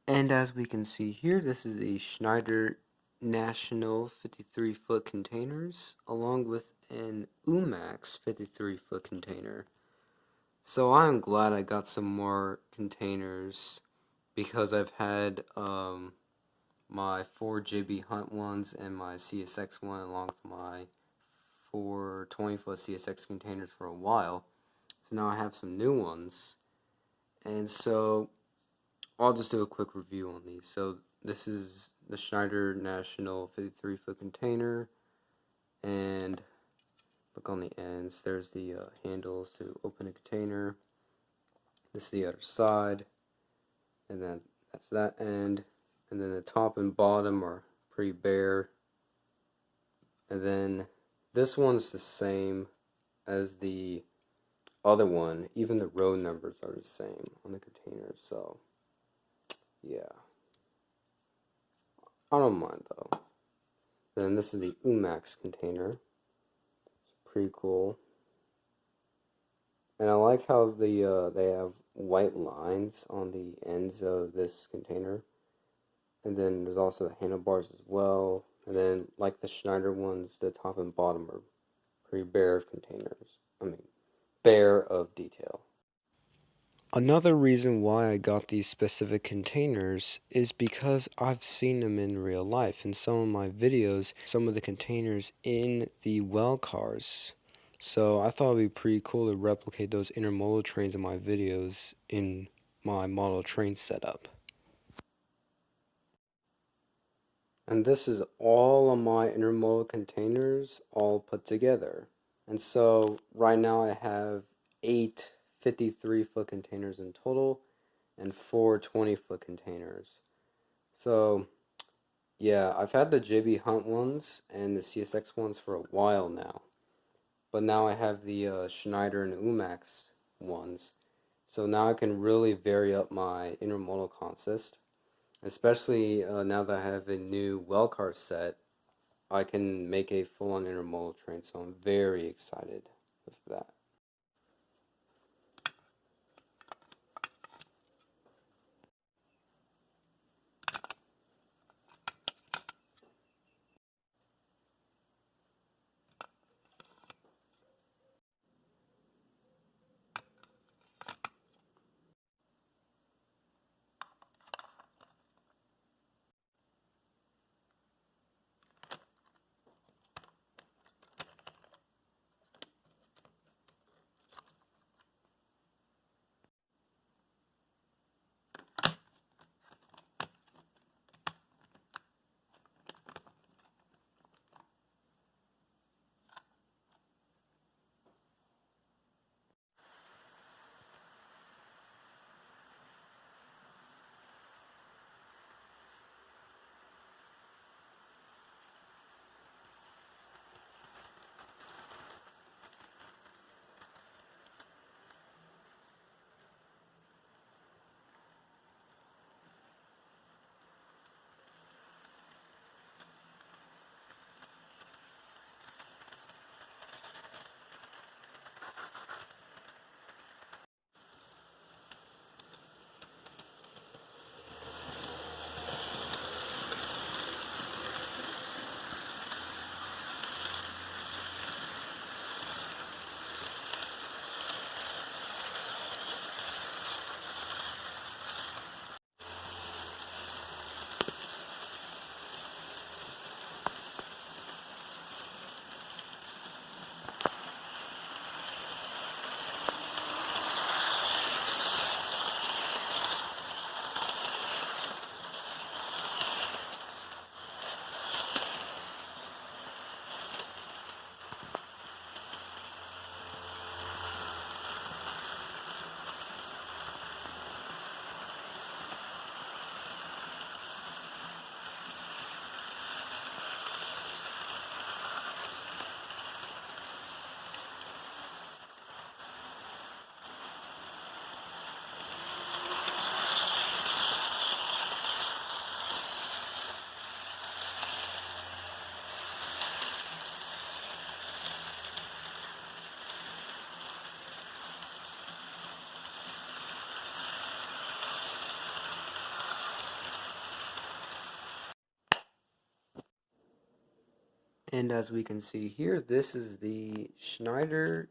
And as we can see here, this is a Schneider National 53-foot containers along with an Umax 53-foot container. So I'm glad I got some more containers because I've had my 4JB Hunt ones and my CSX one along with my 4 20-foot CSX containers for a while. So now I have some new ones. And so I'll just do a quick review on these. So this is the Schneider National 53-foot container, and look on the ends, there's the handles to open a container. This is the other side, and then that's that end, and then the top and bottom are pretty bare. And then this one's the same as the other one, even the row numbers are the same on the container, so yeah. I don't mind though. Then this is the Umax container. It's pretty cool. And I like how they have white lines on the ends of this container. And then there's also the handlebars as well. And then like the Schneider ones, the top and bottom are pretty bare of containers. Bare of detail. Another reason why I got these specific containers is because I've seen them in real life. In some of my videos, some of the containers in the well cars. So I thought it would be pretty cool to replicate those intermodal trains in my videos in my model train setup. And this is all of my intermodal containers all put together. And so right now I have 8 53-foot containers in total and 4 20-foot containers. So yeah, I've had the JB Hunt ones and the CSX ones for a while now. But now I have the Schneider and Umax ones. So now I can really vary up my intermodal consist. Especially now that I have a new well car set, I can make a full-on intermodal train, so I'm very excited with that. And as we can see here, this is the Schneider